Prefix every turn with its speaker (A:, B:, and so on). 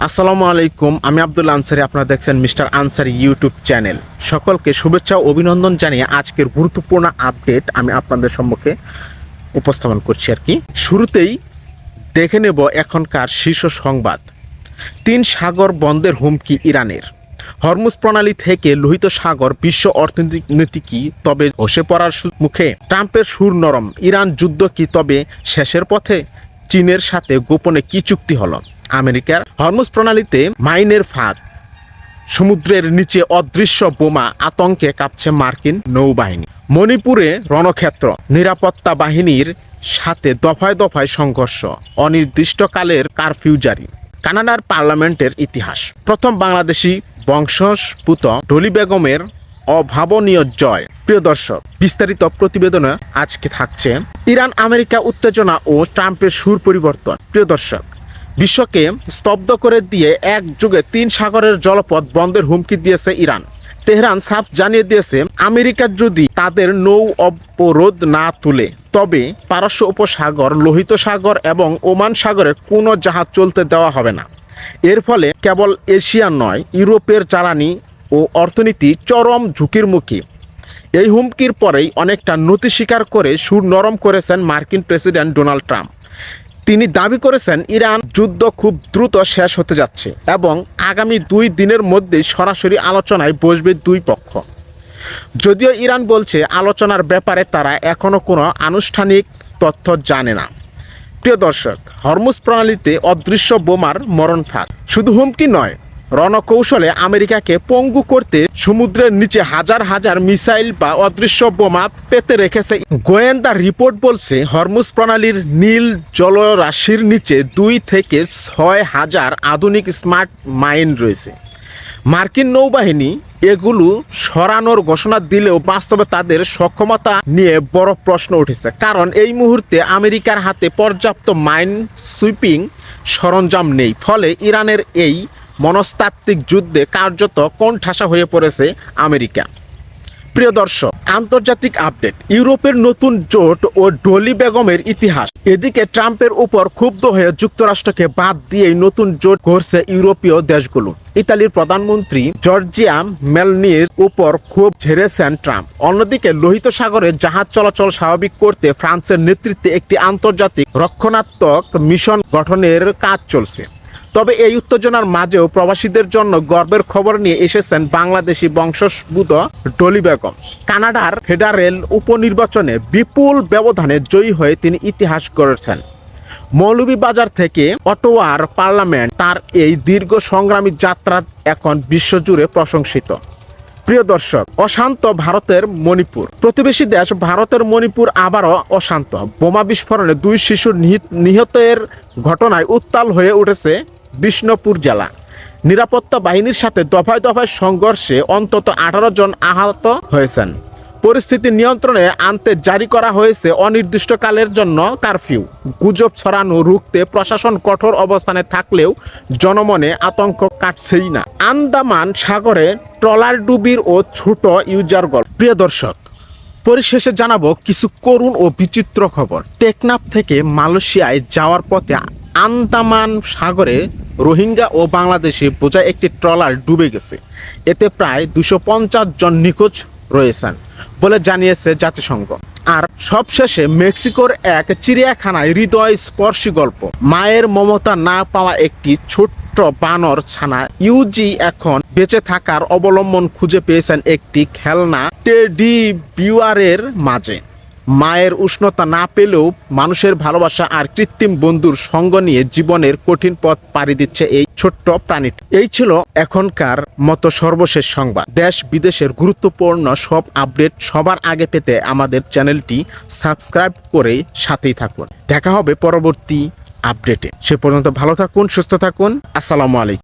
A: আসসালামু আলাইকুম, আমি আব্দুল আনসারি। আপনারা দেখছেন মিস্টার আনসারি ইউটিউব চ্যানেল। সকলকে শুভেচ্ছা ও অভিনন্দন জানিয়ে আজকের গুরুত্বপূর্ণ আপডেট আমি আপনাদের সম্মুখে উপস্থাপন করছি আর কি। শুরুতেই দেখে নেব এখনকার শীর্ষ সংবাদ। 3 সাগর বন্ধের হুমকি ইরানের। হরমুজ প্রণালী থেকে লোহিত সাগর বিশ্ব অর্থনীতি কি তবে ধসে পড়ার মুখে? ট্রাম্পের সুর নরম, ইরান যুদ্ধ কি তবে শেষের পথে? চীনের সাথে গোপনে কি চুক্তি হলো? আমেরিকার হরমুজ প্রণালীতে মাইনের ফাঁদ, সমুদ্রের নিচে অদৃশ্য বোমা, আতঙ্কে কাঁপছে মার্কিন নৌবাহিনী। মণিপুরে রণক্ষেত্র, নিরাপত্তা বাহিনীর সাথে দফায় দফায় সংঘর্ষ, অনির্দিষ্টকালের কারফিউ জারি। কানাডার পার্লামেন্টের ইতিহাস, প্রথম বাংলাদেশি বংশোদ্ভূত ডলি বেগমের অভাবনীয় জয়। প্রিয় দর্শক, বিস্তারিত প্রতিবেদনে আজকে থাকছে ইরান আমেরিকা উত্তেজনা ও ট্রাম্পের সুর পরিবর্তন। প্রিয় দর্শক, বিশ্বকে স্তব্ধ করে দিয়ে এক যুগে 3 সাগরের জলপথ বন্ধের হুমকি দিয়েছে ইরান। তেহরান সাফ জানিয়ে দিয়েছে, আমেরিকা যদি তাদের নৌ অবরোধ না তুলে তবে পারস্য উপসাগর, লোহিত সাগর এবং ওমান সাগরে কোনো জাহাজ চলতে দেওয়া হবে না। এর ফলে কেবল এশিয়া নয়, ইউরোপের জ্বালানি ও অর্থনীতি চরম ঝুঁকির মুখে। এই হুমকির পরেই অনেকটা নতি স্বীকার করে সুর নরম করেছেন মার্কিন প্রেসিডেন্ট ডোনাল্ড ট্রাম্প। তিনি দাবি করেছেন, ইরান যুদ্ধ খুব দ্রুত শেষ হতে যাচ্ছে এবং আগামী 2 দিনের মধ্যেই সরাসরি আলোচনায় বসবে দুই পক্ষ। যদিও ইরান বলছে আলোচনার ব্যাপারে তারা এখনও কোনো আনুষ্ঠানিক তথ্য জানে না। প্রিয় দর্শক, হরমুজ প্রণালীতে অদৃশ্য বোমার মরণ ফাঁদ শুধু হুমকি নয়, রণকৌশলে আমেরিকাকে পঙ্গু করতে সমুদ্রের নিচে হাজার হাজার মিসাইল বা অদৃশ্য বোমা পেতে রেখেছে। গোয়েন্দা রিপোর্ট বলছে, হরমুজ প্রণালীর নীল জলরাশির নিচে 2 থেকে 6 হাজার আধুনিক স্মার্ট মাইন রয়েছে। মার্কিন নৌবাহিনী এগুলো সরানোর ঘোষণা দিলেও বাস্তবে তাদের সক্ষমতা নিয়ে বড় প্রশ্ন উঠেছে। কারণ এই মুহূর্তে আমেরিকার হাতে পর্যাপ্ত মাইন সুইপিং সরঞ্জাম নেই। ফলে ইরানের এই মনস্তাত্ত্বিক যুদ্ধে কার্যত কোণঠাসা হয়ে পড়েছে আমেরিকা। প্রিয় দর্শক, আন্তর্জাতিক আপডেট। ইউরোপের নতুন জোট ও ডলি বেগমের ইতিহাস। এদিকে ট্রাম্পের উপর ক্ষুব্ধ হয়ে যুক্তরাষ্ট্রকে বাদ দিয়েই নতুন জোট গড়ছে ইউরোপীয় দেশগুলো। ইতালির প্রধানমন্ত্রী জর্জিয়া মেলনির উপর ক্ষোভ ঝেড়েছেন ট্রাম্প। অন্যদিকে লোহিত সাগরে জাহাজ চলাচল স্বাভাবিক করতে ফ্রান্সের নেতৃত্বে একটি আন্তর্জাতিক রক্ষণাত্মক মিশন গঠনের কাজ চলছে। তবে এই উত্তেজনার মাঝেও প্রবাসীদের জন্য গর্বের খবর নিয়ে এসেছেন বাংলাদেশি বংশোদ্ভূত ডলি বেগম। কানাডার ফেডারেল উপনির্বাচনে বিপুল ব্যবধানে জয়ী হয়ে তিনি ইতিহাস গড়েছেন। মৌলভীবাজার থেকে অটোয়ার পার্লামেন্ট, তার এই দীর্ঘ সংগ্রামী যাত্রা এখন বিশ্বজুড়ে প্রশংসিত। প্রিয় দর্শক, অশান্ত ভারতের মণিপুর। প্রতিবেশী দেশ ভারতের মণিপুর আবারও অশান্ত। বোমা বিস্ফোরণে 2 শিশুর নিহতের ঘটনায় উত্তাল হয়ে উঠেছে বিষ্ণুপুর জেলা। নিরাপত্তা বাহিনীর সাথে দফায় দফায় সংঘর্ষে অন্তত 18 জন আহত হয়েছেন। পরিস্থিতি নিয়ন্ত্রণে আনতে জারি করা হয়েছে অনির্দিষ্টকালের জন্য কারফিউ। গুজব ছড়ানো রুখতে প্রশাসন কঠোর অবস্থানে থাকলেও জনমনে আতঙ্ক কাটছেই না। আন্দামান সাগরে ট্রলার ডুবির ও ছোট ইউজার গল্প। প্রিয় দর্শক, পরিশেষে জানাবো কিছু করুণ ও বিচিত্র খবর। টেকনাফ থেকে মালয়েশিয়ায় যাওয়ার পথে আন্দামান সাগরে রোহিঙ্গা ও বাংলাদেশি বোঝায় একটি ট্রলার ডুবে গেছে। এতে প্রায় 250 জন নিখোঁজ রয়েছেন বলে জানিয়েছে জাতিসংঘ। আর সবশেষে মেক্সিকোর এক চিড়িয়াখানায় হৃদয় স্পর্শী গল্প। মায়ের মমতা না পাওয়া একটি ছোট্ট বানর ছানা ইউজি এখন বেঁচে থাকার অবলম্বন খুঁজে পেয়েছেন একটি খেলনা টেডি বিয়ারের মাঝে। মায়ের উষ্ণতা না পেলেও মানুষের ভালোবাসা আর কৃত্রিম বন্ধুর সঙ্গ নিয়ে জীবনের কঠিন পথ পাড়ি দিচ্ছে এই ছোট্ট প্রাণীটি। এই ছিল এখনকার মতো সর্বশেষ সংবাদ। দেশ বিদেশের গুরুত্বপূর্ণ সব আপডেট সবার আগে পেতে আমাদের চ্যানেলটি সাবস্ক্রাইব করে সাথেই থাকুন। দেখা হবে পরবর্তী আপডেটে। সে পর্যন্ত ভালো থাকুন, সুস্থ থাকুন। আসসালামু আলাইকুম।